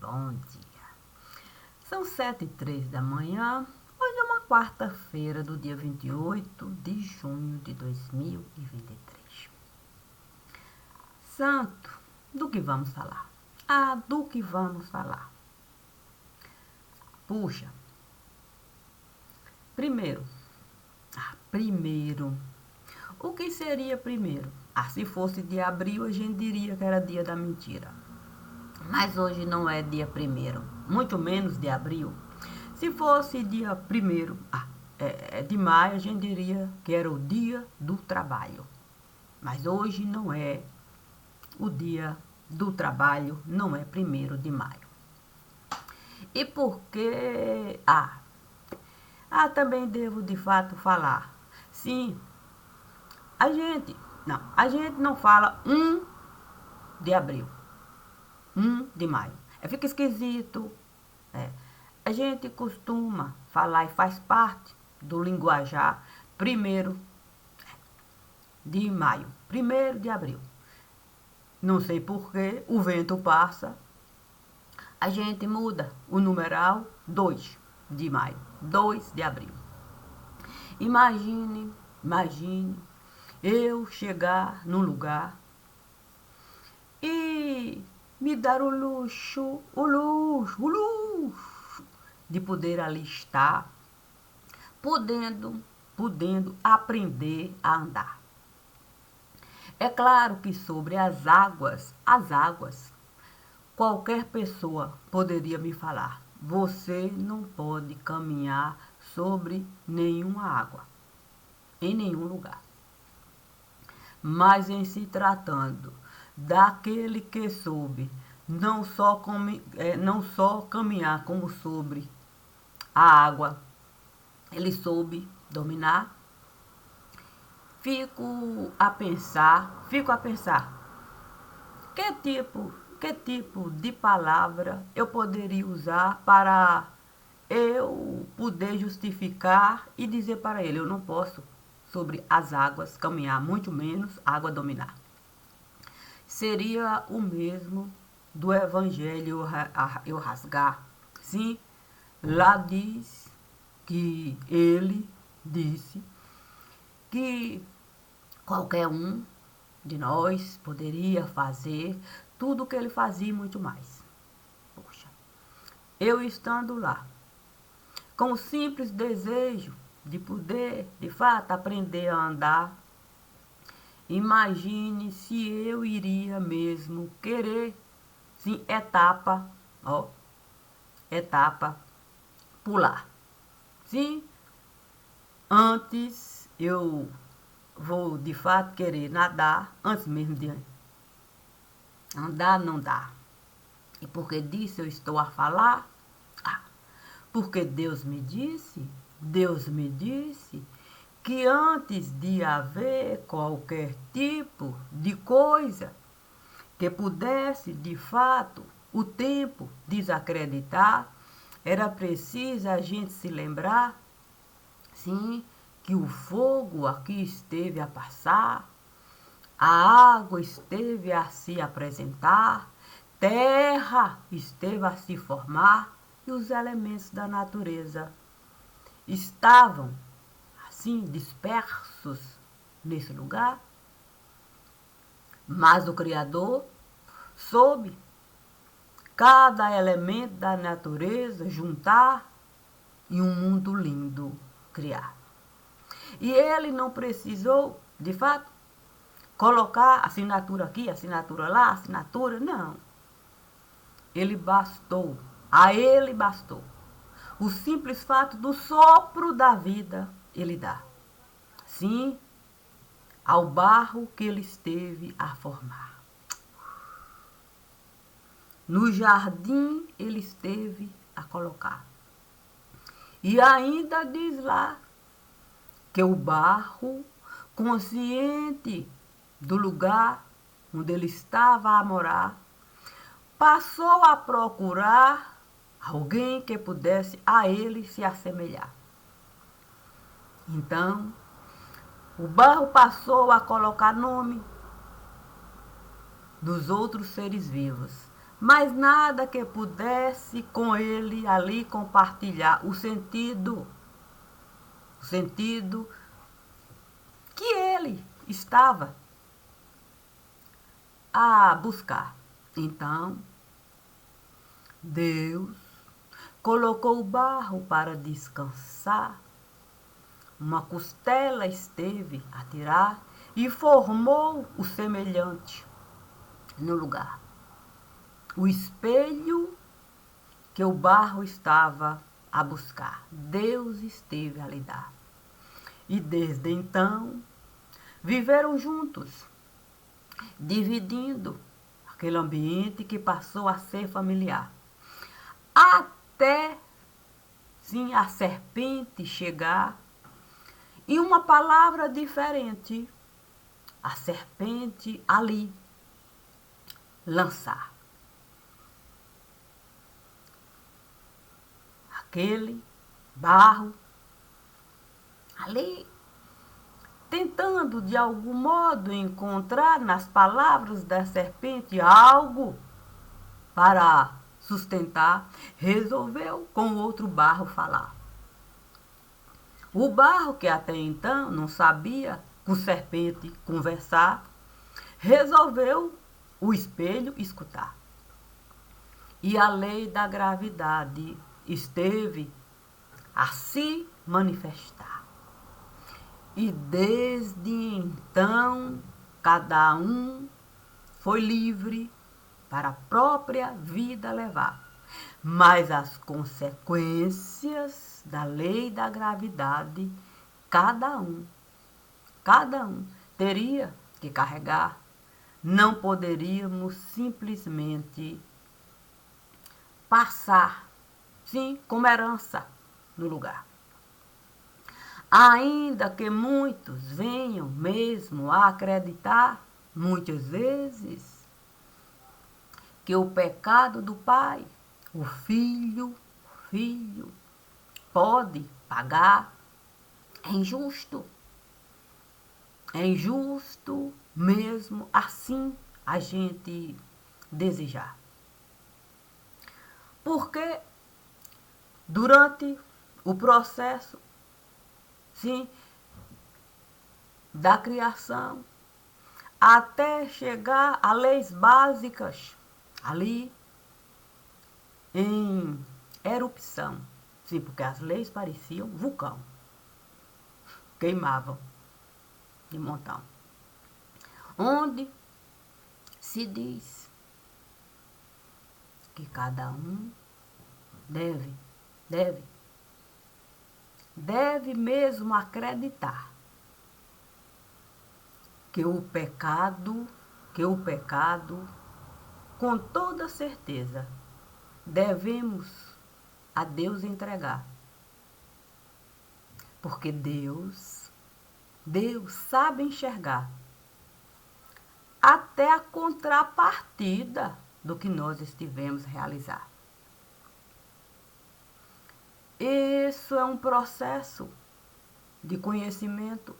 bom dia. São 7h03 da manhã. Hoje é uma quarta-feira do dia 28 de junho de 2023. Santo, do que vamos falar? Do que vamos falar? Puxa, primeiro, o que seria primeiro? Se fosse dia abril, a gente diria que era dia da mentira. Mas hoje não é dia 1º, muito menos de abril. Se fosse dia 1º de maio, a gente diria que era o dia do trabalho. Mas hoje não é o dia do trabalho, não é 1º de maio. E por que... também devo de fato falar. Sim, a gente não fala 1 de abril, 1 de maio. Fica esquisito. A gente costuma falar e faz parte do linguajar 1º de maio, 1º de abril. Não sei porquê, o vento passa, a gente muda o numeral 2 de maio, 2 de abril. Imagine eu chegar num lugar e me dar o luxo de poder ali estar, podendo aprender a andar. É claro que sobre as águas, qualquer pessoa poderia me falar: você não pode caminhar sobre nenhuma água, em nenhum lugar. Mas em se tratando daquele que soube não só caminhar como sobre a água, ele soube dominar. Fico a pensar, que tipo de palavra eu poderia usar para eu poder justificar e dizer para ele: eu não posso sobre as águas caminhar, muito menos água dominar. Seria o mesmo do evangelho eu rasgar. Sim, lá diz que ele disse que qualquer um de nós poderia fazer tudo o que ele fazia e muito mais. Poxa, eu estando lá, com o simples desejo de poder, de fato, aprender a andar, imagine se eu iria mesmo querer, sim, etapa, pular. Sim, antes eu vou de fato querer nadar, antes mesmo de andar, não dá. E porque disso eu estou a falar? Porque Deus me disse que antes de haver qualquer tipo de coisa que pudesse, de fato, o tempo desacreditar, era preciso a gente se lembrar, sim, que o fogo aqui esteve a passar, a água esteve a se apresentar, terra esteve a se formar e os elementos da natureza estavam assim dispersos nesse lugar. Mas o Criador soube cada elemento da natureza juntar e um mundo lindo criar. E ele não precisou, de fato, colocar assinatura aqui, assinatura lá, assinatura, não. A ele bastou. O simples fato do sopro da vida ele dá. Sim, ao barro que ele esteve a formar. No jardim ele esteve a colocar. E ainda diz lá que o barro, consciente do lugar onde ele estava a morar, passou a procurar alguém que pudesse a ele se assemelhar. Então, o barro passou a colocar nome dos outros seres vivos, mas nada que pudesse com ele ali compartilhar o sentido que ele estava a buscar. Então, Deus colocou o barro para descansar, uma costela esteve a tirar e formou o semelhante no lugar. O espelho que o barro estava a buscar, Deus esteve a lhe dar. E desde então, viveram juntos, dividindo aquele ambiente que passou a ser familiar. Até, sim, a serpente chegar e uma palavra diferente, a serpente ali lançar. Aquele barro ali, tentando de algum modo encontrar nas palavras da serpente algo para sustentar, resolveu com outro barro falar. O barro, que até então não sabia com serpente conversar, resolveu o espelho escutar. E a lei da gravidade esteve a se manifestar. E desde então, cada um foi livre para a própria vida levar. Mas as consequências da lei da gravidade, cada um teria que carregar. Não poderíamos simplesmente passar, sim, como herança no lugar. Ainda que muitos venham mesmo a acreditar, muitas vezes, que o pecado do pai, o filho pode pagar, é injusto. É injusto mesmo assim a gente desejar. Porque durante o processo, sim, da criação, até chegar a leis básicas ali em erupção. Sim, porque as leis pareciam vulcão. Queimavam de montão. Onde se diz que cada um deve mesmo acreditar que o pecado, com toda certeza, devemos a Deus entregar. Porque Deus sabe enxergar até a contrapartida do que nós estivemos a realizar. Isso é um processo de conhecimento.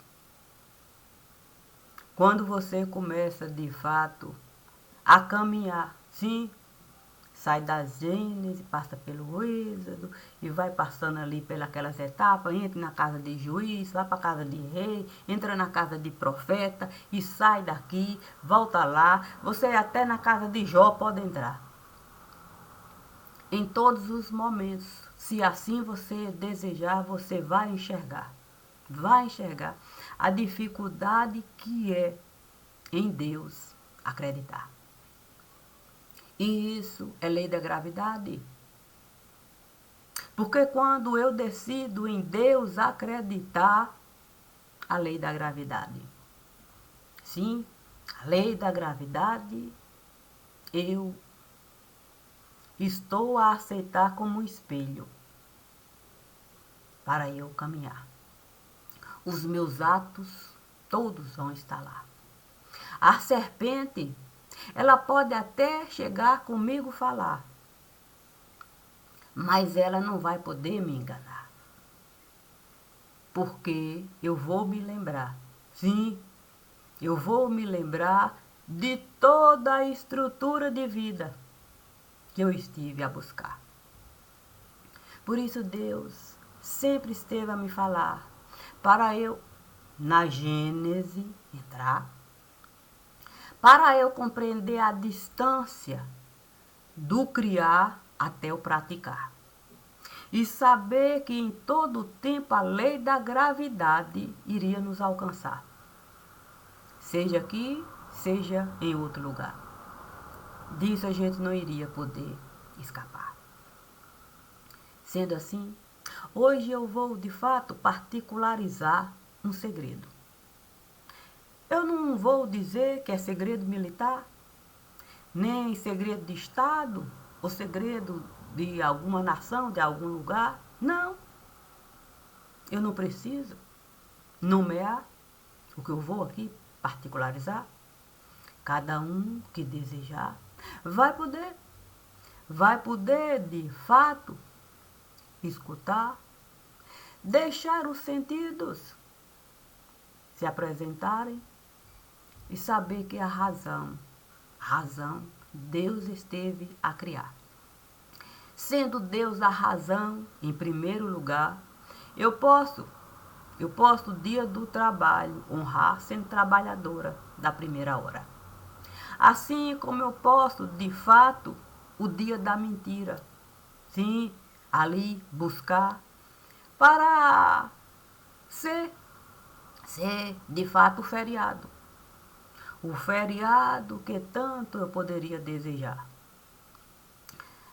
Quando você começa de fato a caminhar, sim, sai da Gênesis, passa pelo Êxodo e vai passando ali pelas etapas, entra na casa de juiz, vai para a casa de rei, entra na casa de profeta e sai daqui, volta lá, você até na casa de Jó pode entrar. Em todos os momentos, se assim você desejar, você vai enxergar a dificuldade que é em Deus acreditar. E isso é lei da gravidade. Porque quando eu decido em Deus acreditar, a lei da gravidade. Sim, a lei da gravidade, eu estou a aceitar como um espelho para eu caminhar. Os meus atos todos vão estar lá. A serpente, ela pode até chegar comigo falar, mas ela não vai poder me enganar. Porque eu vou me lembrar, sim, eu vou me lembrar de toda a estrutura de vida que eu estive a buscar. Por isso Deus sempre esteve a me falar, para eu, na Gênese, entrar, para eu compreender a distância do criar até o praticar. E saber que em todo tempo a lei da gravidade iria nos alcançar. Seja aqui, seja em outro lugar. Disso a gente não iria poder escapar. Sendo assim, hoje eu vou de fato particularizar um segredo. Eu não vou dizer que é segredo militar, nem segredo de Estado, ou segredo de alguma nação, de algum lugar. Não. Eu não preciso nomear o que eu vou aqui particularizar. Cada um que desejar vai poder de fato escutar, deixar os sentidos se apresentarem e saber que a razão, Deus esteve a criar. Sendo Deus a razão em primeiro lugar, eu posso o dia do trabalho honrar sendo trabalhadora da primeira hora. Assim como eu posso, de fato, o dia da mentira. Sim, ali buscar para ser de fato o feriado. O feriado que tanto eu poderia desejar.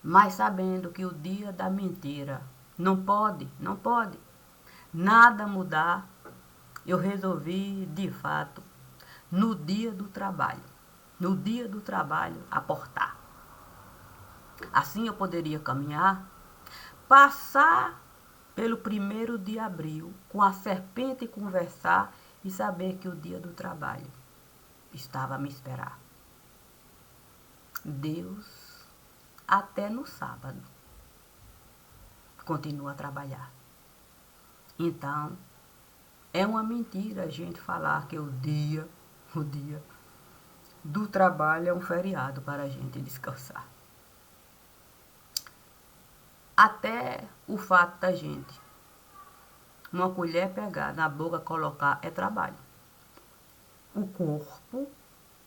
Mas sabendo que o dia da mentira não pode nada mudar, eu resolvi, de fato, no dia do trabalho, aportar. Assim eu poderia caminhar, passar pelo 1º de abril, com a serpente conversar e saber que o dia do trabalho estava a me esperar. Deus, até no sábado, continua a trabalhar. Então, é uma mentira a gente falar que o dia do trabalho é um feriado para a gente descansar. Até o fato da gente, uma colher pegar na boca, colocar, é trabalho. O corpo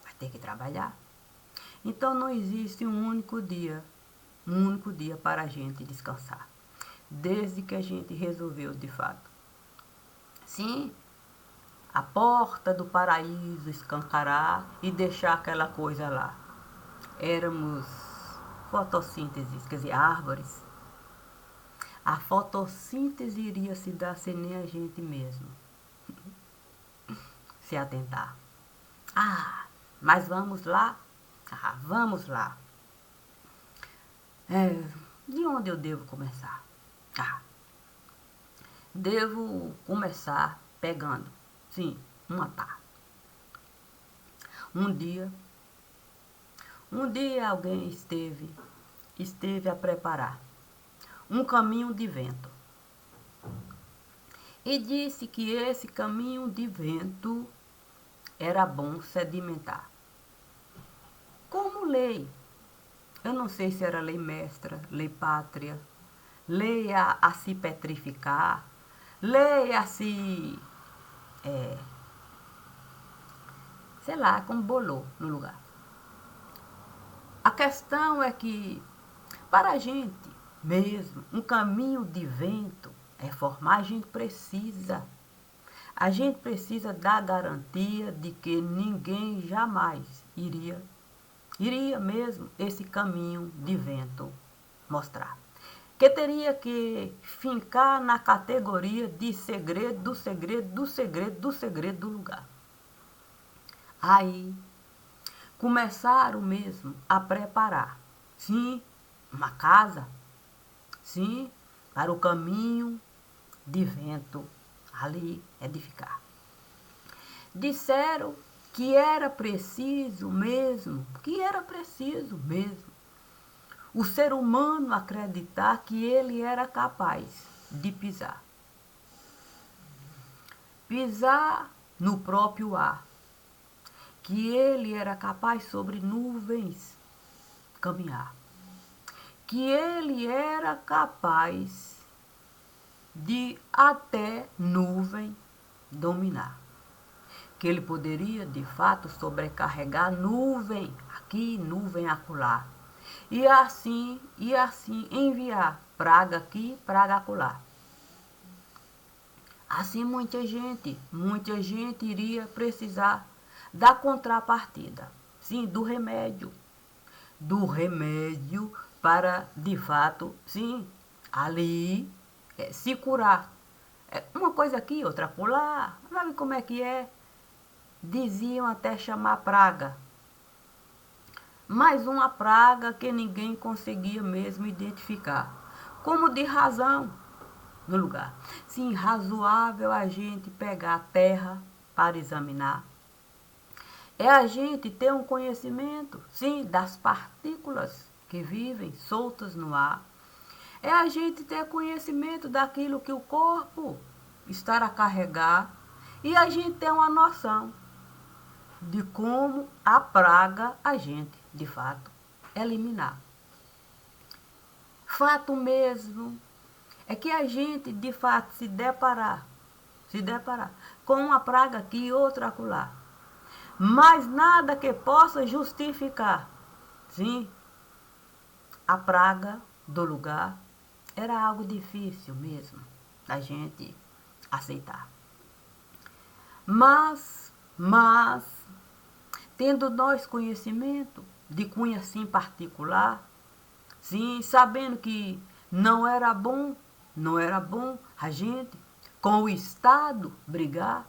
vai ter que trabalhar. Então não existe um único dia para a gente descansar. Desde que a gente resolveu de fato. Sim, a porta do paraíso escancarar e deixar aquela coisa lá. Éramos fotossíntese, quer dizer, árvores. A fotossíntese iria se dar sem nem a gente mesmo se atentar. Mas vamos lá? Vamos lá. De onde eu devo começar? Devo começar pegando, sim, uma pá. Um dia alguém esteve a preparar um caminho de vento. E disse que esse caminho de vento era bom sedimentar. Como lei, eu não sei se era lei mestra, lei pátria, lei a se petrificar, lei a se, sei lá, como bolou no lugar. A questão é que, para a gente mesmo, um caminho de vento é formar, a gente precisa dar garantia de que ninguém jamais iria mesmo esse caminho de vento mostrar. Que teria que fincar na categoria de segredo do lugar. Aí, começaram mesmo a preparar, sim, uma casa, sim, para o caminho de vento ali edificar. Disseram que era preciso mesmo, o ser humano acreditar que ele era capaz de pisar no próprio ar, que ele era capaz sobre nuvens caminhar, que ele era capaz de até nuvem dominar. Que ele poderia, de fato, sobrecarregar nuvem aqui, nuvem acolá. E assim enviar praga aqui, praga acolá. Assim muita gente iria precisar da contrapartida, sim, do remédio para, de fato, sim, ali se curar. Uma coisa aqui, outra acolá, sabe como é que é? Diziam até chamar praga. Mais uma praga que ninguém conseguia mesmo identificar. Como de razão no lugar. Sim, razoável a gente pegar a terra para examinar. É a gente ter um conhecimento, sim, das partículas que vivem soltas no ar. É a gente ter conhecimento daquilo que o corpo está a carregar. E a gente ter uma noção de como a praga a gente, de fato, eliminar. Fato mesmo é que a gente, de fato, se deparar com uma praga aqui e outra acolá, mas nada que possa justificar, sim, a praga do lugar, era algo difícil mesmo da gente aceitar. Mas, tendo nós conhecimento de cunho assim particular, sim, sabendo que não era bom a gente com o Estado brigar,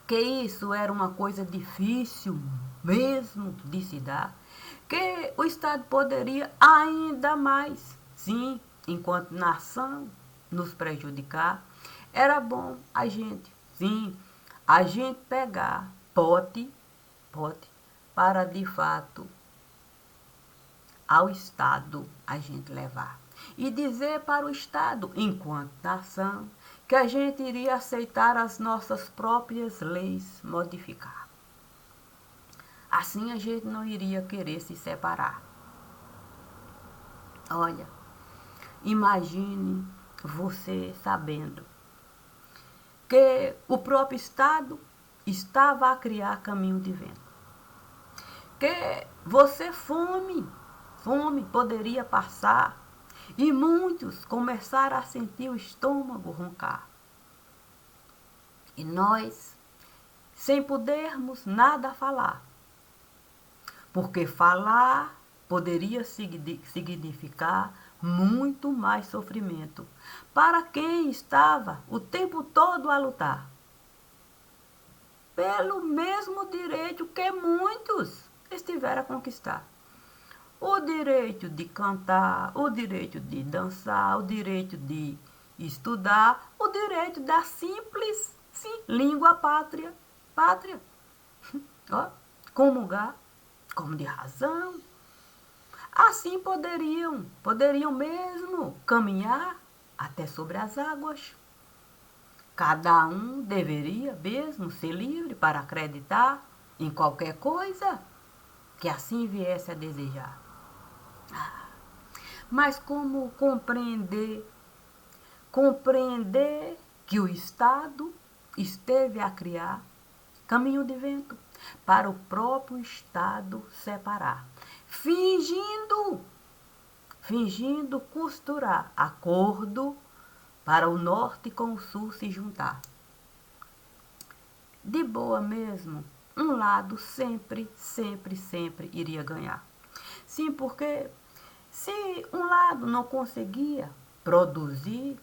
que isso era uma coisa difícil mesmo de se dar, que o Estado poderia ainda mais, sim, enquanto nação, nos prejudicar, era bom a gente, sim, a gente pegar pote, para de fato ao Estado a gente levar. E dizer para o Estado, enquanto nação, que a gente iria aceitar as nossas próprias leis, modificar. Assim a gente não iria querer se separar. Olha, imagine você sabendo que o próprio Estado estava a criar caminho de vento. Que você fome poderia passar e muitos começaram a sentir o estômago roncar. E nós, sem podermos nada falar, porque falar poderia significar muito mais sofrimento para quem estava o tempo todo a lutar pelo mesmo direito que muitos estiveram a conquistar. O direito de cantar, o direito de dançar, o direito de estudar, o direito da simples, sim, língua pátria. Ó, comungar, como de razão. Assim poderiam mesmo caminhar até sobre as águas. Cada um deveria mesmo ser livre para acreditar em qualquer coisa que assim viesse a desejar. Mas como compreender que o Estado esteve a criar caminho de vento para o próprio Estado separar, fingindo costurar acordo para o norte com o sul se juntar. De boa mesmo, um lado sempre iria ganhar. Sim, porque se um lado não conseguia produzir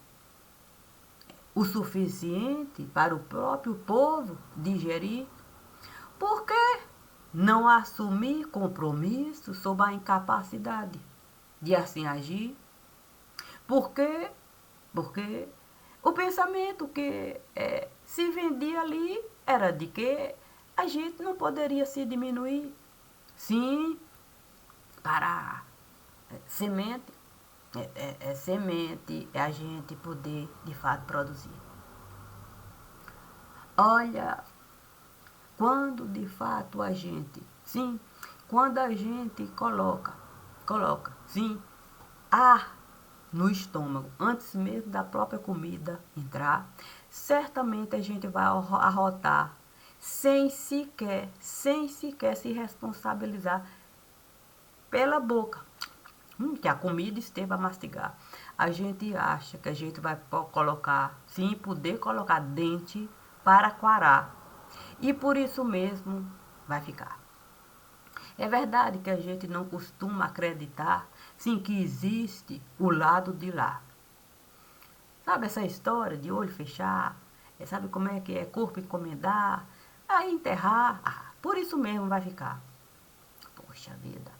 o suficiente para o próprio povo digerir, por que não assumir compromisso sob a incapacidade de assim agir? Porque o pensamento que se vendia ali era de que a gente não poderia se diminuir, sim, para semente, semente é a gente poder de fato produzir. Olha, quando de fato a gente, sim, quando a gente coloca, sim, ar no estômago, antes mesmo da própria comida entrar, certamente a gente vai arrotar sem sequer se responsabilizar pela boca, que a comida esteve a mastigar. A gente acha que a gente vai colocar, sim, poder colocar dente para quarar. E por isso mesmo vai ficar. É verdade que a gente não costuma acreditar, sim, que existe o lado de lá. Sabe essa história de olho fechar? Sabe como é que é? Corpo encomendar, aí enterrar. Por isso mesmo vai ficar. Poxa vida.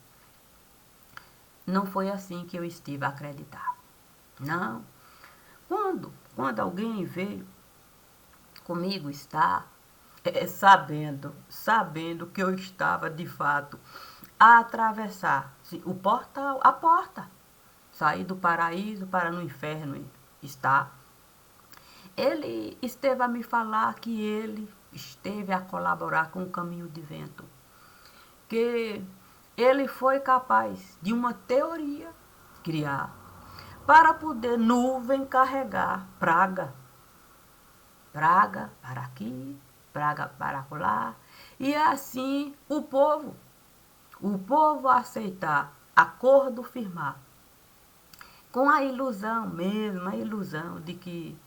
Não foi assim que eu estive a acreditar. Não. Quando alguém veio comigo estar, sabendo que eu estava de fato a atravessar o portal, a porta, sair do paraíso para no inferno estar. Ele esteve a me falar que ele esteve a colaborar com o caminho de vento, que ele foi capaz de uma teoria criar para poder nuvem carregar praga. Praga para aqui, praga para lá. E assim o povo aceitar, acordo firmar, com a ilusão mesmo, a ilusão de que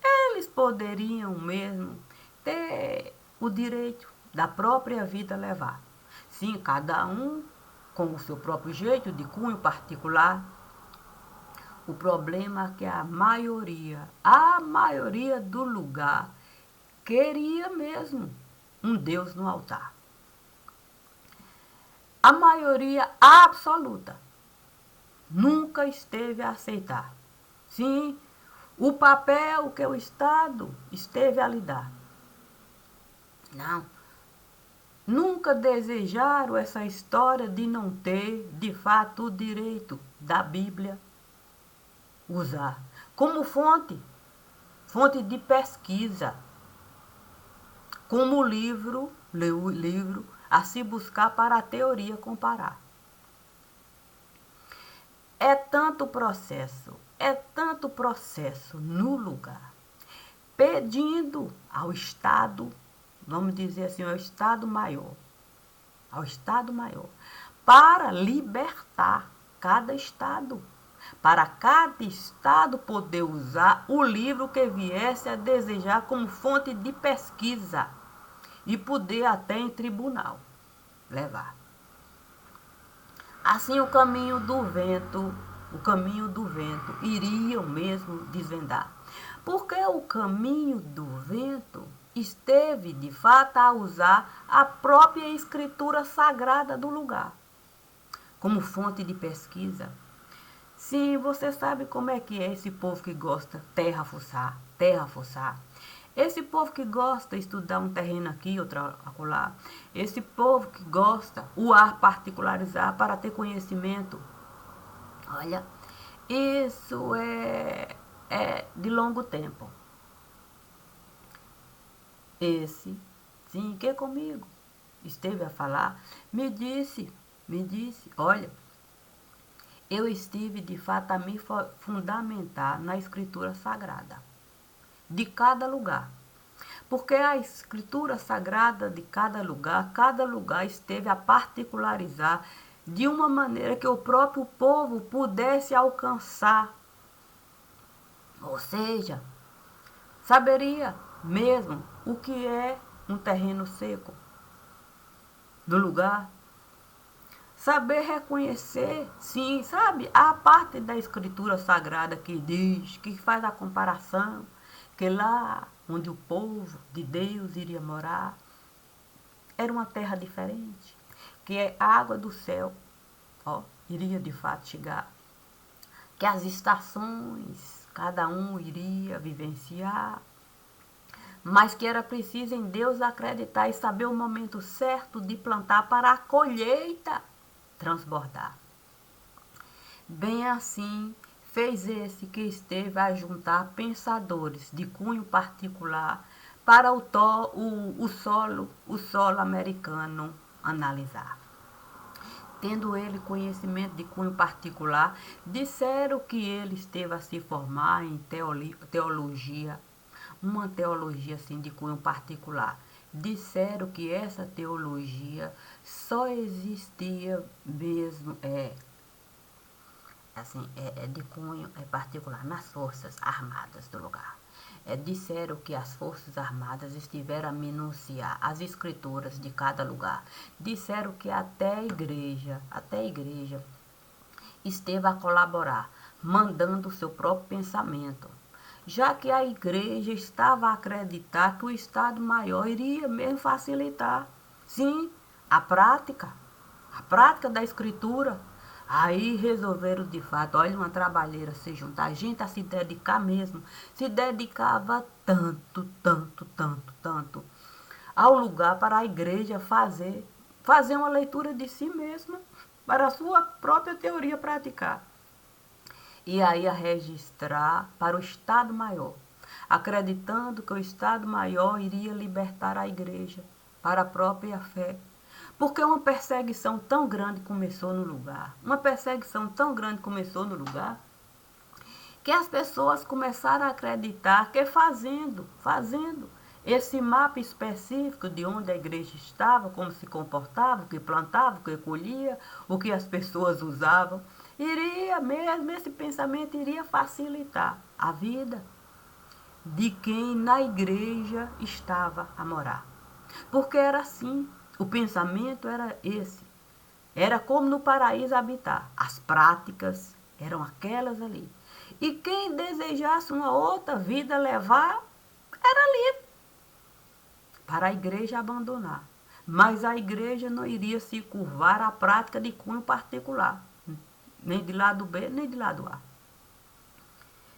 eles poderiam mesmo ter o direito da própria vida levar. Sim, cada um com o seu próprio jeito, de cunho particular. O problema é que a maioria do lugar queria mesmo um Deus no altar. A maioria absoluta nunca esteve a aceitar. Sim, o papel que o Estado esteve a lhe dar. Não. Nunca desejaram essa história de não ter, de fato, o direito da Bíblia usar como fonte de pesquisa, como livro a se buscar para a teoria comparar. É tanto processo no lugar, pedindo ao Estado, vamos dizer assim, ao Estado Maior, para libertar cada Estado, para cada Estado poder usar o livro que viesse a desejar como fonte de pesquisa e poder até em tribunal levar. Assim o caminho do vento iriam mesmo desvendar. Porque o caminho do vento esteve de fato a usar a própria escritura sagrada do lugar como fonte de pesquisa. Sim, você sabe como é que é esse povo que gosta terra fuçar. Esse povo que gosta de estudar um terreno aqui, outro acolá. Esse povo que gosta o ar particularizar para ter conhecimento. Olha, isso é de longo tempo. Esse, sim, que comigo esteve a falar, me disse, olha, eu estive de fato a me fundamentar na escritura sagrada de cada lugar. Porque a escritura sagrada de cada lugar esteve a particularizar de uma maneira que o próprio povo pudesse alcançar. Ou seja, saberia mesmo o que é um terreno seco do lugar. Saber reconhecer, sim, sabe, a parte da escritura sagrada que diz, que faz a comparação, que lá onde o povo de Deus iria morar, era uma terra diferente, que a água do céu, iria de fato chegar, que as estações, cada um iria vivenciar, mas que era preciso em Deus acreditar e saber o momento certo de plantar para a colheita transbordar. Bem assim, fez esse que esteve a juntar pensadores de cunho particular para o solo americano analisar. Tendo ele conhecimento de cunho particular, disseram que ele esteve a se formar em teologia, uma teologia assim de cunho particular. Disseram que essa teologia só existia mesmo, de cunho particular nas Forças Armadas do lugar. Disseram que as Forças Armadas estiveram a minuciar as escrituras de cada lugar. Disseram que até a igreja esteve a colaborar, mandando o seu próprio pensamento, já que a igreja estava a acreditar que o Estado-Maior iria mesmo facilitar, sim, a prática da escritura. Aí resolveram de fato, olha, uma trabalheira se juntar, a gente a se dedicar mesmo, se dedicava tanto ao lugar para a igreja fazer uma leitura de si mesma, para a sua própria teoria praticar. E aí a registrar para o Estado-Maior, acreditando que o Estado-Maior iria libertar a igreja para a própria fé. Porque uma perseguição tão grande começou no lugar. Que as pessoas começaram a acreditar que fazendo esse mapa específico de onde a igreja estava, como se comportava, o que plantava, o que colhia, o que as pessoas usavam, iria mesmo, esse pensamento iria facilitar a vida de quem na igreja estava a morar. Porque era assim, o pensamento era esse. Era como no paraíso habitar. As práticas eram aquelas ali. E quem desejasse uma outra vida levar, era livre para a igreja abandonar. Mas a igreja não iria se curvar à prática de cunho particular, nem de lado B, nem de lado A.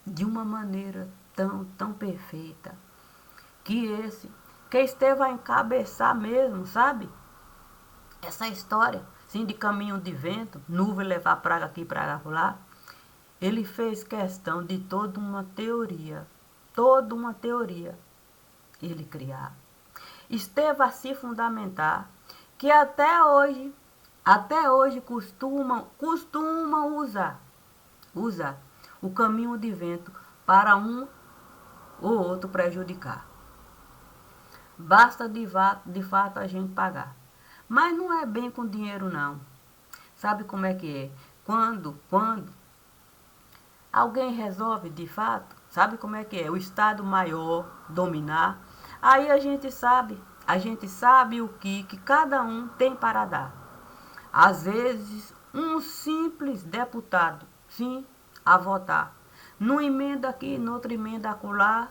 De uma maneira tão perfeita, que esteve a encabeçar mesmo, sabe? Essa história, sim, de caminho de vento, nuvem levar praga aqui, praga lá. Ele fez questão de toda uma teoria, ele criar. Esteve a se fundamentar que até hoje costumam usar o caminho de vento para um ou outro prejudicar. Basta de fato a gente pagar. Mas não é bem com dinheiro não. Sabe como é que é? Quando alguém resolve de fato, sabe como é que é? O Estado Maior dominar, aí a gente sabe o que cada um tem para dar. Às vezes, um simples deputado, sim, a votar, numa emenda aqui, noutra emenda acolá,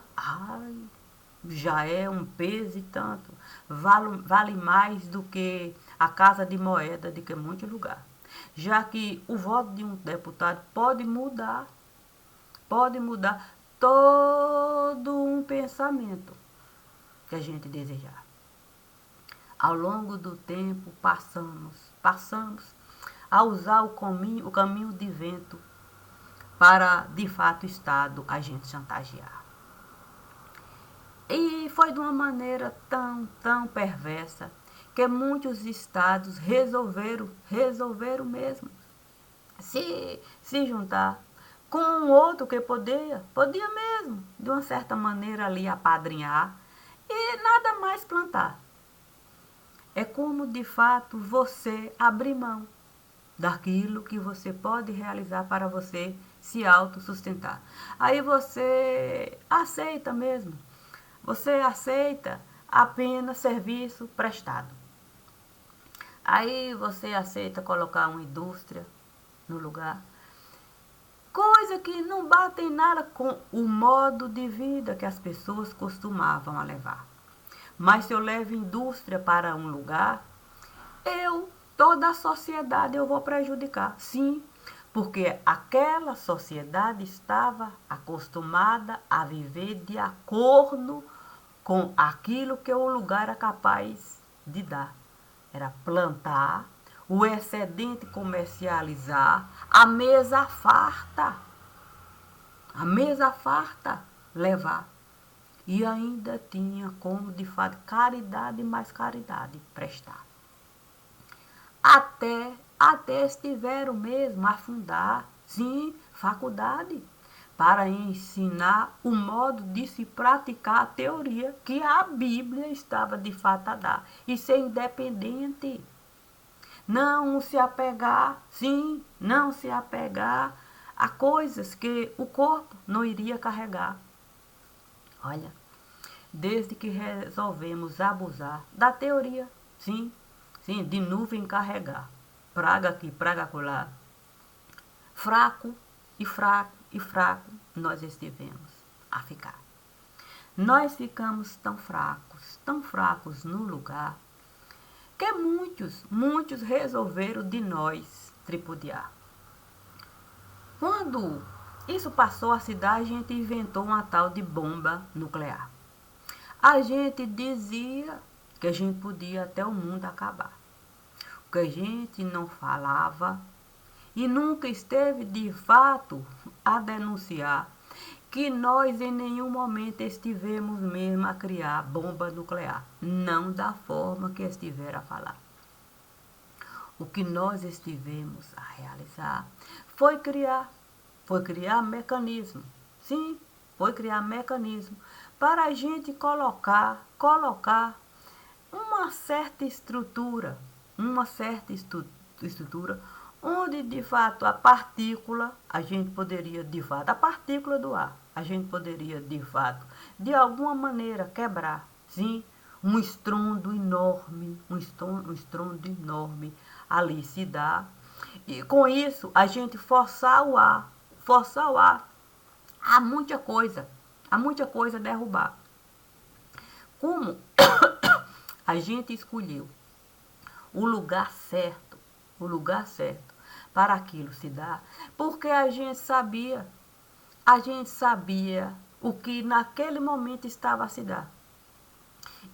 já é um peso e tanto. Vale mais do que a casa de moeda de que muito lugar. Já que o voto de um deputado pode mudar todo um pensamento que a gente desejar. Ao longo do tempo, passamos a usar o caminho de vento para, de fato, o Estado a gente chantagear. E foi de uma maneira tão perversa que muitos estados resolveram mesmo se juntar com um outro que podia mesmo, de uma certa maneira ali apadrinhar e nada mais plantar. É como de fato você abrir mão daquilo que você pode realizar para você se autossustentar. Aí você aceita mesmo. Você aceita apenas serviço prestado. Aí você aceita colocar uma indústria no lugar. Coisa que não bate em nada com o modo de vida que as pessoas costumavam a levar. Mas se eu levo indústria para um lugar, toda a sociedade eu vou prejudicar. Sim, porque aquela sociedade estava acostumada a viver de acordo com aquilo que o lugar era capaz de dar. Era plantar, o excedente comercializar, a mesa farta levar. E ainda tinha como, de fato, caridade e mais caridade prestar. Até até estiveram mesmo a fundar, sim, faculdade, para ensinar o modo de se praticar a teoria que a Bíblia estava de fato a dar. E ser independente. Não se apegar, sim, não se apegar a coisas que o corpo não iria carregar. Olha, desde que resolvemos abusar da teoria, sim, sim, de nuvem carregar, praga aqui, praga acolá, fraco e fraco e fraco nós estivemos a ficar. Nós ficamos tão fracos no lugar, que muitos resolveram de nós tripudiar. Quando isso passou, a cidade, a gente inventou uma tal de bomba nuclear. A gente dizia que a gente podia até o mundo acabar. O que a gente não falava e nunca esteve de fato a denunciar que nós em nenhum momento estivemos mesmo a criar bomba nuclear. Não da forma que estiveram a falar. O que nós estivemos a realizar foi criar mecanismo. Sim, foi criar mecanismo para a gente colocar uma certa estrutura, onde de fato a gente poderia de fato, a partícula do ar, a gente poderia de fato, de alguma maneira quebrar, sim, um estrondo enorme, ali se dá. E com isso a gente forçar o ar a muita coisa derrubar. Como a gente escolheu o lugar certo para aquilo se dar, porque a gente sabia o que naquele momento estava a se dar.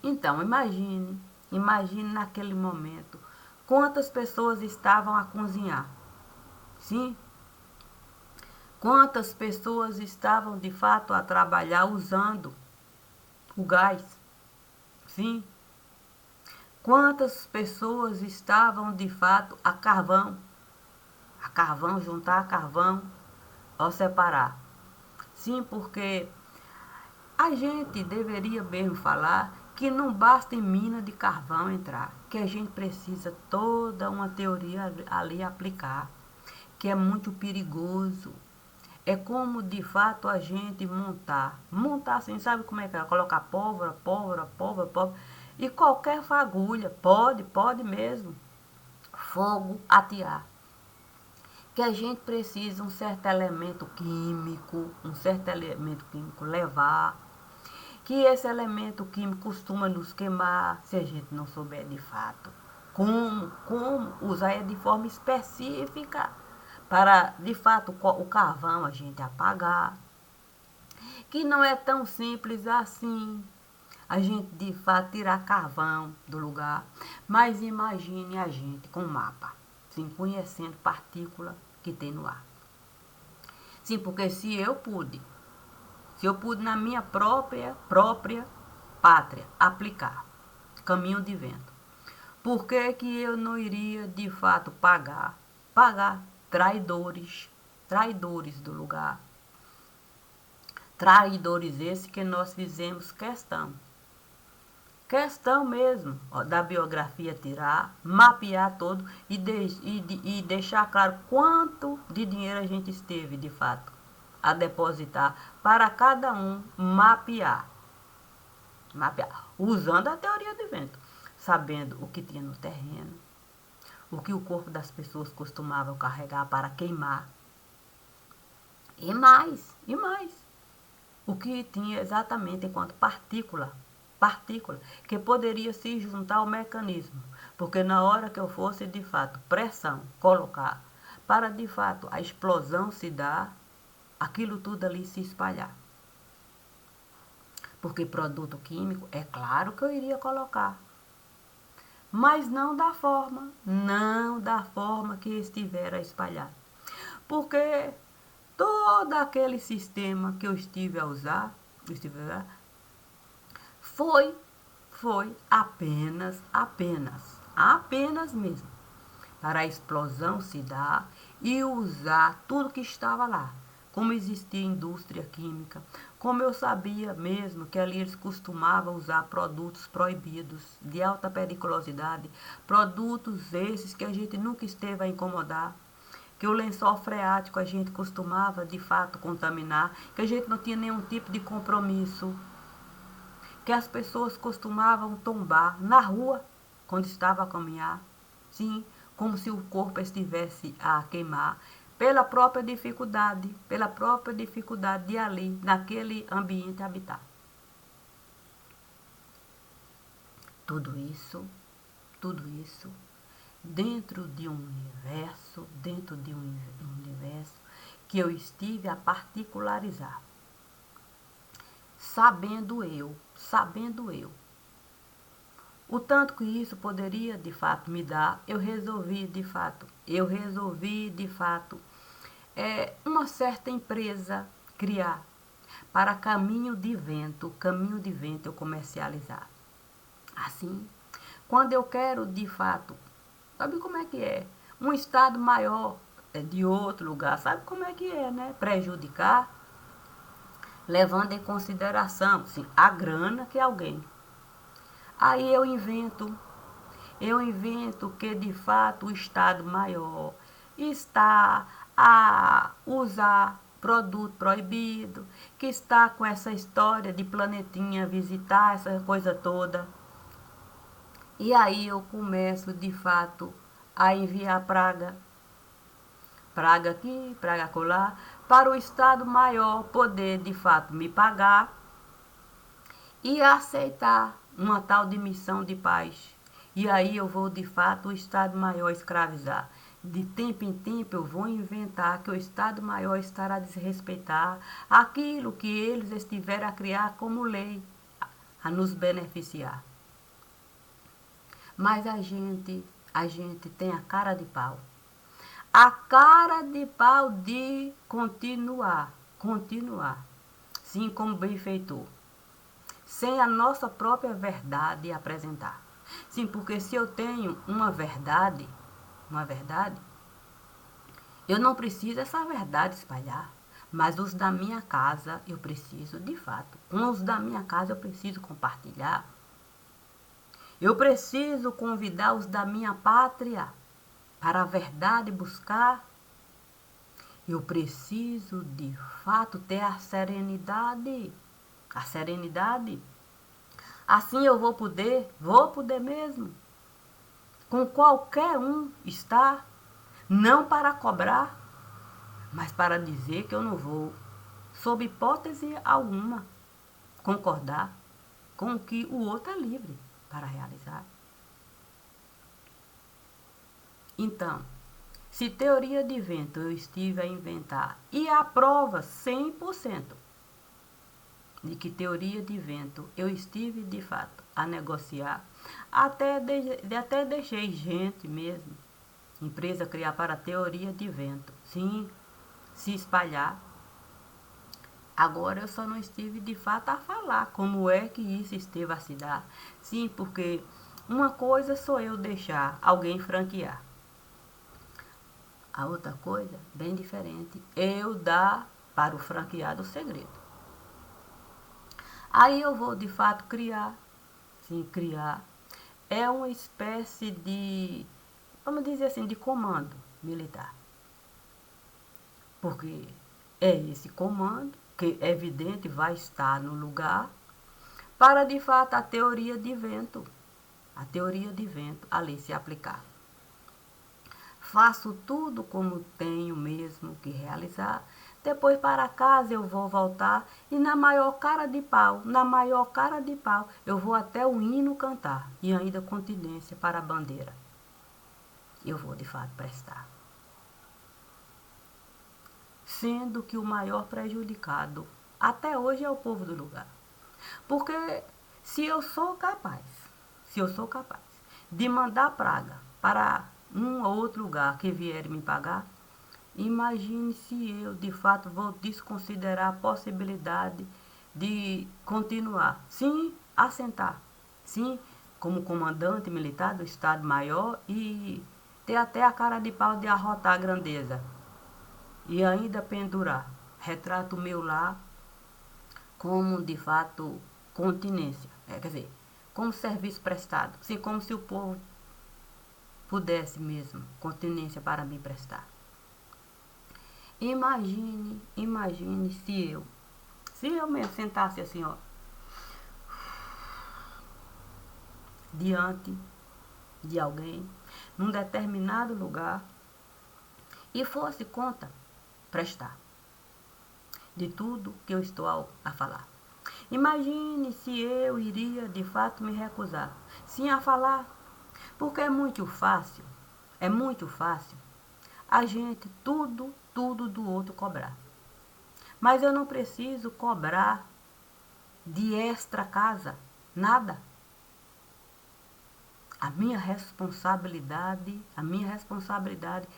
Então, imagine naquele momento quantas pessoas estavam a cozinhar. Sim? Quantas pessoas estavam de fato a trabalhar usando o gás? Sim? Quantas pessoas estavam de fato a juntar carvão ao separar? Sim, porque a gente deveria mesmo falar que não basta em mina de carvão entrar, que a gente precisa toda uma teoria ali aplicar, que é muito perigoso. É como de fato a gente montar assim, sabe como é que é? Colocar pólvora, e qualquer fagulha, pode mesmo, fogo atear. Que a gente precisa um certo elemento químico levar, que esse elemento químico costuma nos queimar se a gente não souber de fato como usar de forma específica para de fato o carvão a gente apagar, que não é tão simples assim a gente de fato tirar carvão do lugar, mas imagine a gente com mapa, sim, conhecendo partícula que tem no ar. Sim, porque se eu pude na minha própria pátria aplicar caminho de vento, por que eu não iria de fato pagar traidores do lugar? Traidores esses que nós fizemos questão mesmo, ó, da biografia tirar, mapear todo e deixar claro quanto de dinheiro a gente esteve de fato a depositar para cada um mapear, usando a teoria do vento, sabendo o que tinha no terreno, o que o corpo das pessoas costumava carregar para queimar, e mais, o que tinha exatamente enquanto partícula, que poderia se juntar ao mecanismo, porque na hora que eu fosse de fato pressão, colocar, para de fato a explosão se dar, aquilo tudo ali se espalhar. Porque produto químico, é claro que eu iria colocar, mas não da forma que estiver a espalhar. Porque todo aquele sistema que eu estive a usar, foi apenas mesmo, para a explosão se dar e usar tudo que estava lá. Como existia indústria química, como eu sabia mesmo que ali eles costumavam usar produtos proibidos, de alta periculosidade, produtos esses que a gente nunca esteve a incomodar, que o lençol freático a gente costumava de fato contaminar, que a gente não tinha nenhum tipo de compromisso, que as pessoas costumavam tombar na rua quando estava a caminhar, sim, como se o corpo estivesse a queimar, pela própria dificuldade de ali, naquele ambiente habitar. Tudo isso, tudo isso, dentro de um universo que eu estive a particularizar. Sabendo eu, o tanto que isso poderia de fato me dar, eu resolvi de fato uma certa empresa criar para caminho de vento eu comercializar. Assim, quando eu quero de fato, sabe como é que é? Um estado maior de outro lugar, sabe como é que é, né? Prejudicar, levando em consideração, sim, a grana que alguém. Aí eu invento que de fato o Estado maior está a usar produto proibido, que está com essa história de planetinha visitar, essa coisa toda. E aí eu começo de fato a enviar praga aqui, praga acolá, para o Estado maior poder de fato me pagar e aceitar uma tal de missão de paz. E aí eu vou de fato o Estado Maior escravizar. De tempo em tempo eu vou inventar que o Estado Maior estará a desrespeitar aquilo que eles estiverem a criar como lei, a nos beneficiar. Mas a gente tem a cara de pau. A cara de pau de continuar. Sim, como benfeitor. Sem a nossa própria verdade apresentar. Sim, porque se eu tenho uma verdade, eu não preciso essa verdade espalhar. Mas os da minha casa eu preciso, de fato. Com os da minha casa eu preciso compartilhar. Eu preciso convidar os da minha pátria para a verdade buscar. Eu preciso, de fato, ter a serenidade. A serenidade. Assim eu vou poder mesmo, com qualquer um estar, não para cobrar, mas para dizer que eu não vou, sob hipótese alguma, concordar com o que o outro é livre para realizar. Então, se teoria de vento eu estive a inventar e a prova 100% de que teoria de vento eu estive de fato a negociar, até deixei gente mesmo, empresa criar para teoria de vento, sim, se espalhar. Agora eu só não estive de fato a falar como é que isso esteve a se dar. Sim, porque uma coisa sou eu deixar alguém franquear. A outra coisa, bem diferente, eu dar para o franqueado o segredo. Aí eu vou de fato criar, sim, criar. É uma espécie de, vamos dizer assim, de comando militar. Porque é esse comando que, é evidente, vai estar no lugar para de fato a teoria de vento ali se aplicar. Faço tudo como tenho mesmo que realizar. Depois para casa eu vou voltar e na maior cara de pau, eu vou até o hino cantar e ainda continência para a bandeira. Eu vou de fato prestar. Sendo que o maior prejudicado até hoje é o povo do lugar. Porque se eu sou capaz de mandar praga para um ou outro lugar que vier me pagar, imagine se eu de fato vou desconsiderar a possibilidade de continuar. Sim, assentar. Sim, como comandante militar do Estado-Maior e ter até a cara de pau de arrotar a grandeza e ainda pendurar retrato meu lá como de fato continência, quer dizer, como serviço prestado, assim como se o povo pudesse mesmo continência para me prestar. Imagine se eu mesmo sentasse assim, ó, diante de alguém, num determinado lugar, e fosse conta prestar de tudo que eu estou a falar. Imagine se eu iria de fato me recusar, sim, a falar, porque é muito fácil a gente tudo do outro cobrar. Mas eu não preciso cobrar de extra casa, nada. A minha responsabilidade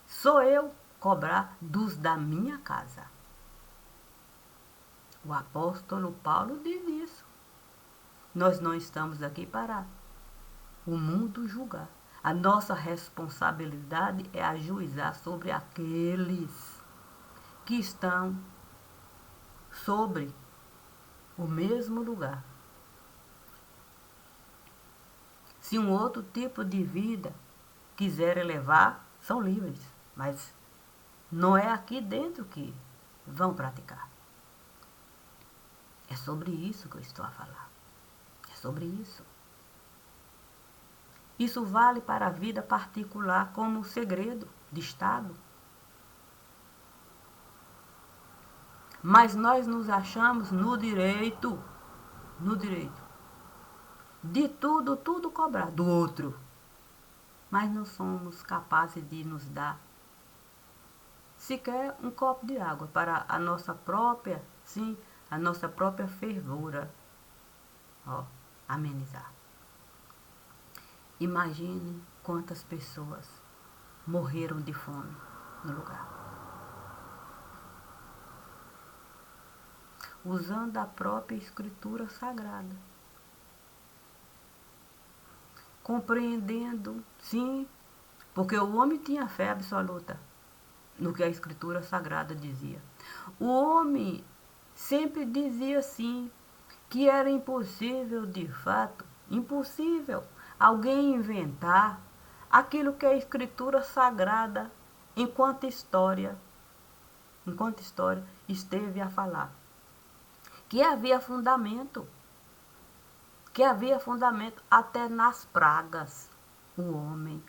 sou eu cobrar dos da minha casa. O apóstolo Paulo diz isso. Nós não estamos aqui para o mundo julgar. A nossa responsabilidade é ajuizar sobre aqueles que estão sobre o mesmo lugar. Se um outro tipo de vida quiserem levar, são livres, mas não é aqui dentro que vão praticar. É sobre isso que eu estou a falar. É sobre isso. Isso vale para a vida particular como segredo de Estado. Mas nós nos achamos no direito de tudo cobrar do outro. Mas não somos capazes de nos dar sequer um copo de água para a nossa própria fervura, ó, amenizar. Imagine quantas pessoas morreram de fome no lugar. Usando a própria escritura sagrada. Compreendendo, sim, porque o homem tinha fé absoluta no que a escritura sagrada dizia. O homem sempre dizia sim, que era impossível, de fato, impossível alguém inventar aquilo que a escritura sagrada, enquanto história esteve a falar. Que havia fundamento até nas pragas. O homem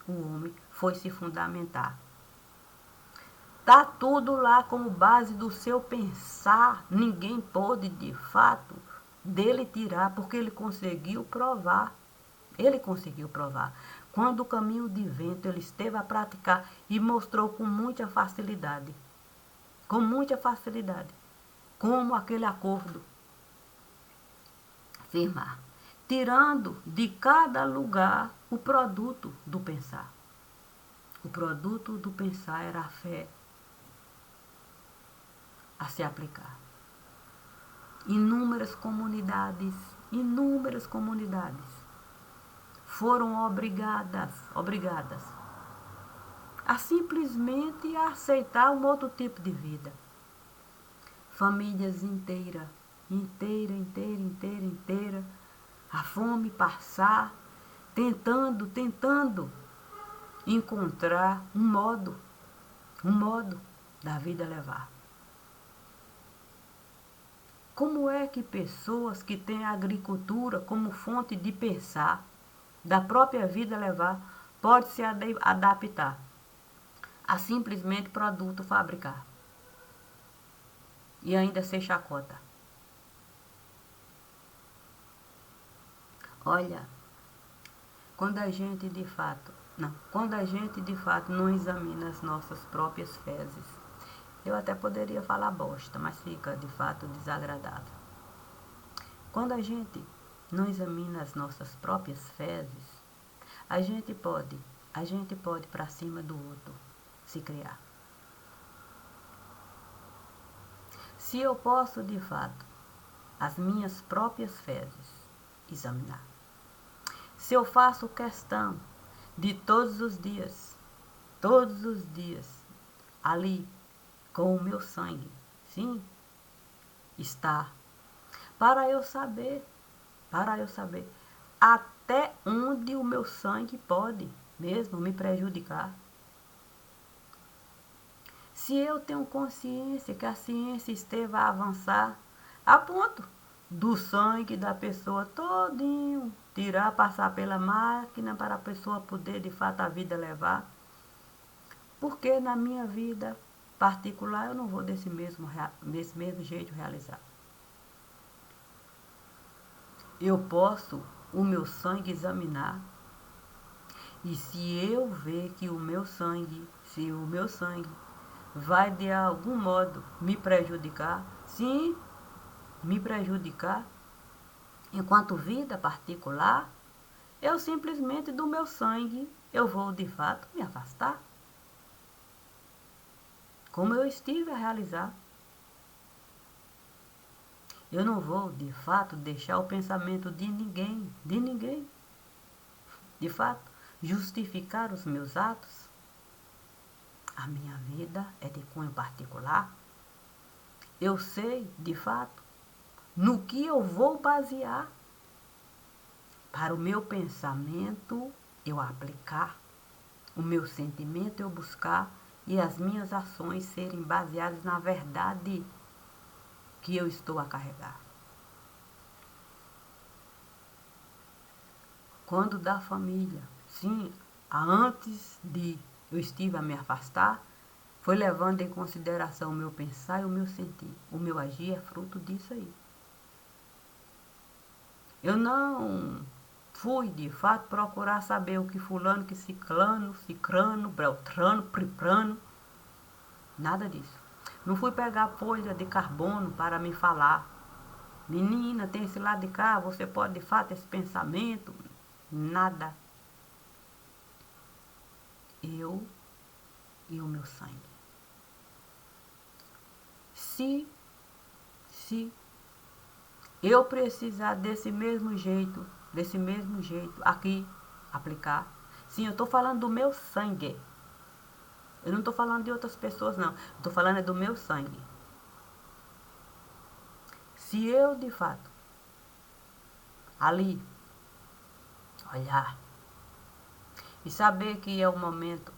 foi se fundamentar. Tá tudo lá como base do seu pensar. Ninguém pôde, de fato, dele tirar, porque ele conseguiu provar. Quando o caminho de vento ele esteve a praticar e mostrou com muita facilidade, como aquele acordo firmar, tirando de cada lugar o produto do pensar. O produto do pensar era a fé a se aplicar. Inúmeras comunidades foram obrigadas a simplesmente aceitar um outro tipo de vida. Famílias inteiras, a fome passar, tentando encontrar um modo da vida levar. Como é que pessoas que têm a agricultura como fonte de pensar, da própria vida levar, pode se adaptar a simplesmente produto fabricar e ainda ser chacota? Olha, quando a gente de fato não examina as nossas próprias fezes, eu até poderia falar bosta, mas fica de fato desagradável. Quando a gente não examina as nossas próprias fezes, a gente pode para cima do outro se criar. Se eu posso de fato as minhas próprias fezes examinar, se eu faço questão de todos os dias todos os dias, ali, com o meu sangue, sim, está, para eu saber, para eu saber até onde o meu sangue pode mesmo me prejudicar. Se eu tenho consciência que a ciência esteve a avançar a ponto do sangue da pessoa todinho tirar, passar pela máquina para a pessoa poder de fato a vida levar, porque na minha vida particular eu não vou desse mesmo jeito realizar. Eu posso o meu sangue examinar, e se eu ver que se o meu sangue vai de algum modo me prejudicar, sim, me prejudicar enquanto vida particular, eu simplesmente do meu sangue eu vou de fato me afastar, como eu estive a realizar. Eu não vou de fato deixar o pensamento de ninguém, de fato, justificar os meus atos. A minha vida é de cunho particular. Eu sei, de fato, no que eu vou basear para o meu pensamento eu aplicar, o meu sentimento eu buscar e as minhas ações serem baseadas na verdade que eu estou a carregar. Quando da família, sim, antes de eu estive a me afastar, foi levando em consideração o meu pensar e o meu sentir. O meu agir é fruto disso aí. Eu não fui, de fato, procurar saber o que fulano, que cicrano, beltrano, priprano, nada disso. Não fui pegar folha de carbono para me falar. Menina, tem esse lado de cá, você pode, de fato, esse pensamento. Nada. Eu e o meu sangue. Se eu precisar desse mesmo jeito aqui, aplicar. Sim, eu estou falando do meu sangue. Eu não estou falando de outras pessoas, não. Estou falando do meu sangue. Se eu, de fato, ali, olhar e saber que é o momento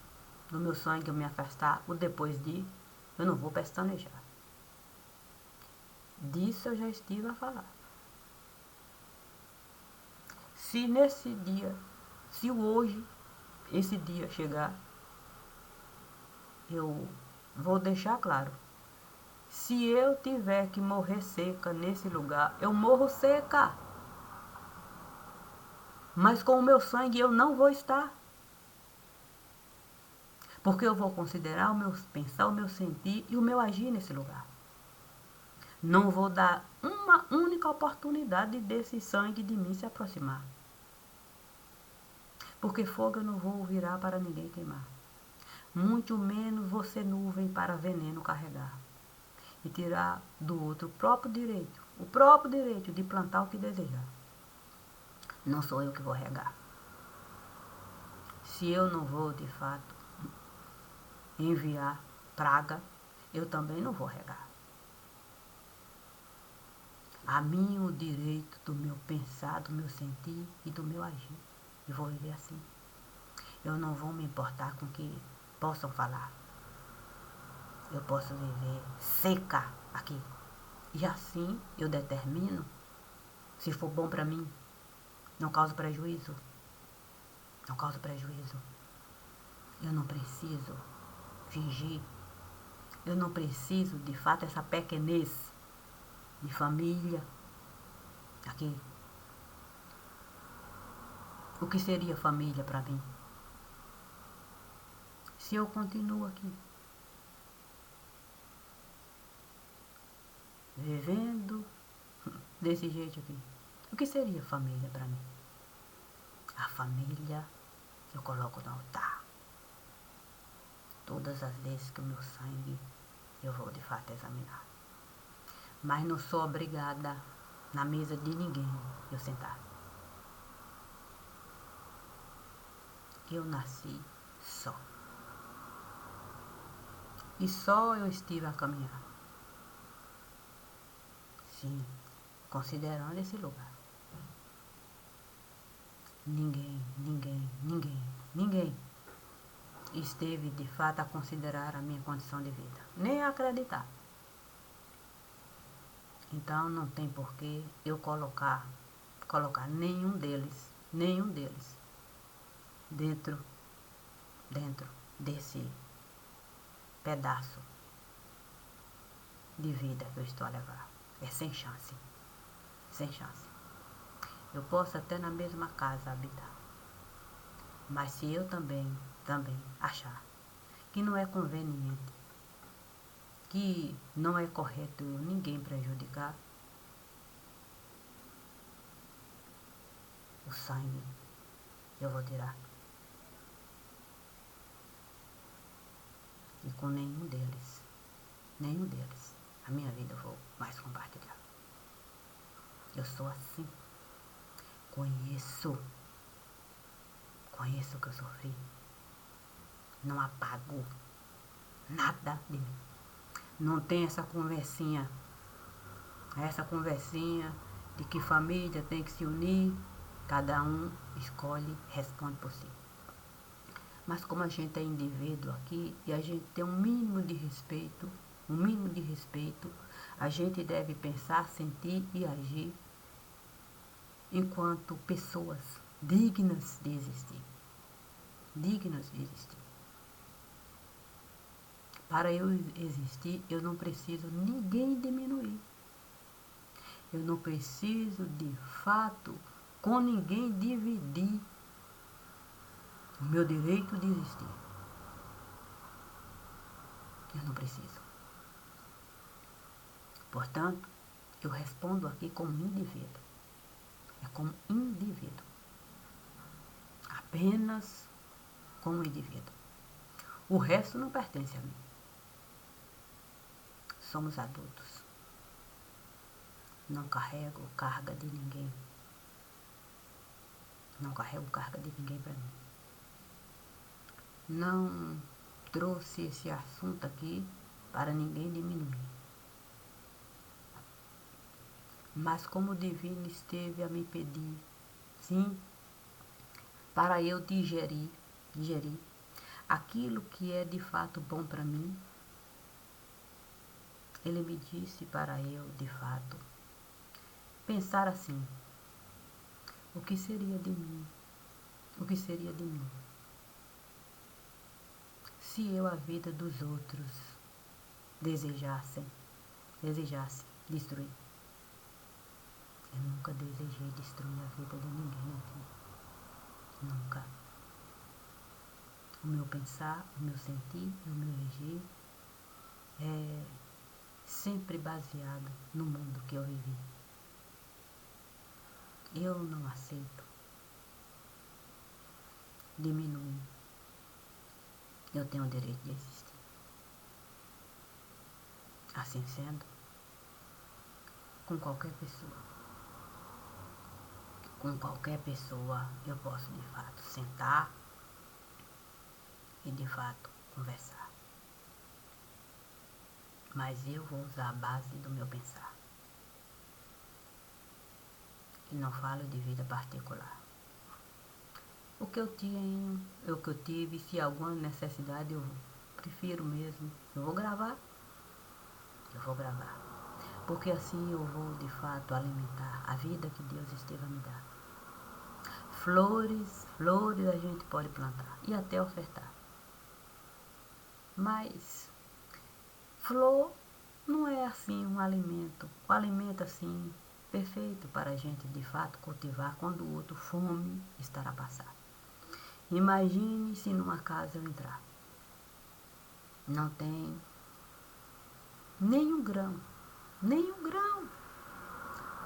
do meu sangue eu me afastar, o depois de, eu não vou pestanejar. Disso eu já estive a falar. Se nesse dia, se hoje, esse dia chegar, eu vou deixar claro. Se eu tiver que morrer seca nesse lugar, eu morro seca. Mas com o meu sangue eu não vou estar. Porque eu vou considerar o meu pensar, o meu sentir e o meu agir nesse lugar. Não vou dar uma única oportunidade desse sangue de mim se aproximar. Porque fogo eu não vou virar para ninguém queimar. Muito menos você nuvem para veneno carregar. E tirar do outro o próprio direito de plantar o que desejar. Não sou eu que vou regar. Se eu não vou, de fato, enviar praga, eu também não vou regar. A mim o direito do meu pensar, do meu sentir e do meu agir. E vou viver assim. Eu não vou me importar com o que possam falar. Eu posso viver seca aqui. E assim eu determino, se for bom para mim, não causa prejuízo. Não causa prejuízo. Eu não preciso fingir. Eu não preciso, de fato, essa pequenez de família. Aqui. O que seria família para mim? Se eu continuo aqui, vivendo desse jeito aqui, o que seria família para mim? A família eu coloco no altar. Todas as vezes que o meu sangue eu vou de fato examinar. Mas não sou obrigada na mesa de ninguém eu sentar. Eu nasci só. e só eu estive a caminhar. Sim, considerando esse lugar. Ninguém esteve de fato a considerar a minha condição de vida, nem a acreditar. Então não tem porquê eu colocar nenhum deles dentro desse pedaço de vida que eu estou a levar. É sem chance. Sem chance. Eu posso até na mesma casa habitar. Mas se eu também achar que não é conveniente, que não é correto ninguém prejudicar, o sangue eu vou tirar. E com nenhum deles, a minha vida eu vou mais compartilhar. Eu sou assim. Conheço o que eu sofri. Não apago nada de mim. Não tem essa conversinha de que família tem que se unir, cada um escolhe, responde por si. Mas como a gente é indivíduo aqui e a gente tem um mínimo de respeito, a gente deve pensar, sentir e agir enquanto pessoas dignas de existir. Para eu existir, eu não preciso ninguém diminuir. Eu não preciso, de fato, com ninguém dividir o meu direito de existir. Eu não preciso. Portanto, eu respondo aqui como indivíduo. É como indivíduo. Apenas como indivíduo. O resto não pertence a mim. Somos adultos. Não carrego carga de ninguém. Não carrego carga de ninguém para mim. Não trouxe esse assunto aqui para ninguém diminuir. Mas como o divino esteve a me pedir, sim, para eu digerir aquilo que é de fato bom para mim, ele me disse para eu, de fato, pensar assim: o que seria de mim? O que seria de mim se eu a vida dos outros desejasse destruir? Eu nunca desejei destruir a vida de ninguém aqui. Nunca. O meu pensar, o meu sentir, o meu agir é sempre baseado no mundo que eu vivi. Eu não aceito diminuir. Eu tenho o direito de existir. Assim sendo, com qualquer pessoa eu posso de fato sentar e de fato conversar. Mas eu vou usar a base do meu pensar. E não falo de vida particular. O que eu tinha, o que eu tive, se há alguma necessidade, eu prefiro mesmo. Eu vou gravar. Porque assim eu vou de fato alimentar a vida que Deus esteve a me dar. Flores a gente pode plantar e até ofertar. Mas flor não é assim um alimento. O alimento assim perfeito para a gente de fato cultivar quando o outro fome estará a passar. Imagine se numa casa eu entrar. Não tem nenhum grão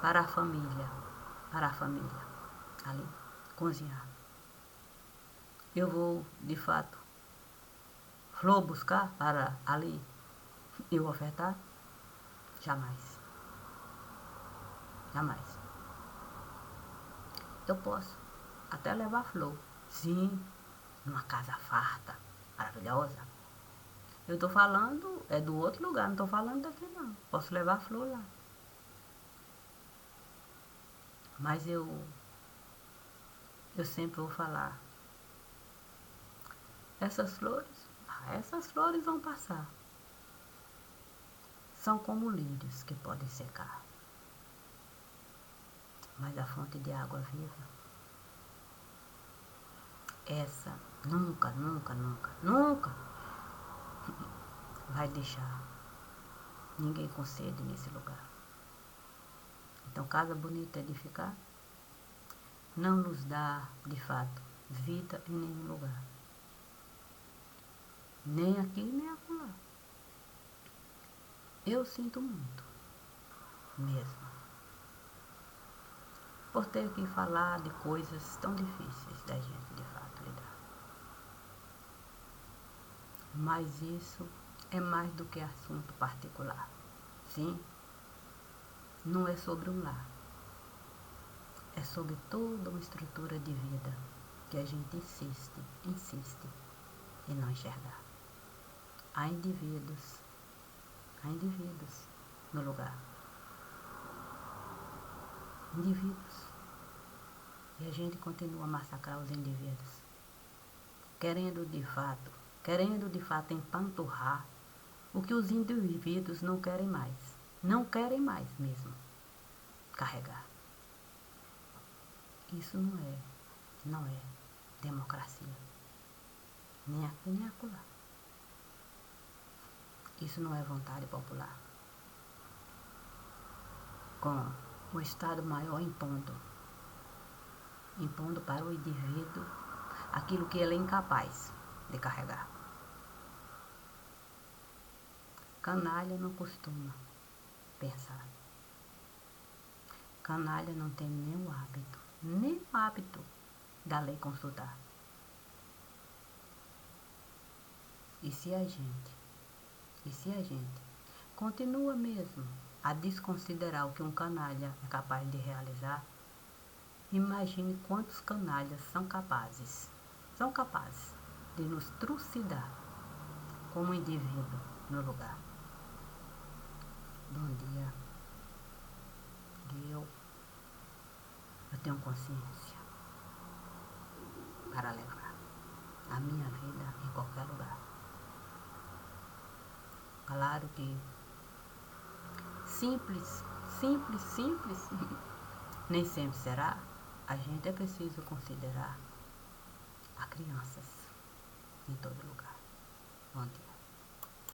para a família ali cozinhar. Eu vou de fato flor buscar para ali eu ofertar? Jamais. Eu posso até levar flor, sim, numa casa farta, maravilhosa, Eu tô falando, é do outro lugar, não tô falando daqui não. Posso levar flor lá. Mas eu sempre vou falar, essas flores vão passar. São como lírios que podem secar. Mas a fonte de água viva, essa nunca, nunca, nunca, nunca vai deixar ninguém com sede nesse lugar. Então, casa bonita edificar não nos dá, de fato, vida em nenhum lugar. Nem aqui, nem acolá. Eu sinto muito, mesmo, por ter que falar de coisas tão difíceis da gente, de fato, lidar. Mas isso é mais do que assunto particular. Sim, não é sobre um lar. É sobre toda uma estrutura de vida que a gente insiste em não enxergar. Há indivíduos no lugar. Indivíduos. E a gente continua a massacrar os indivíduos, querendo de fato empanturrar o que os indivíduos não querem mais. Não querem mais mesmo carregar. Isso não é democracia. Nem aqui, nem acolá. Isso não é vontade popular. Com o Estado maior impondo para o indivíduo aquilo que ele é incapaz de carregar. Canalha não costuma pensar. Canalha não tem nem o hábito da lei consultar. E se a gente continua mesmo a desconsiderar o que um canalha é capaz de realizar, imagine quantos canalhas são capazes de nos trucidar como indivíduo no lugar. Bom dia. Eu tenho consciência para levar a minha vida em qualquer lugar. Claro que simples, nem sempre será. A gente é preciso considerar as crianças em todo lugar. Bom dia.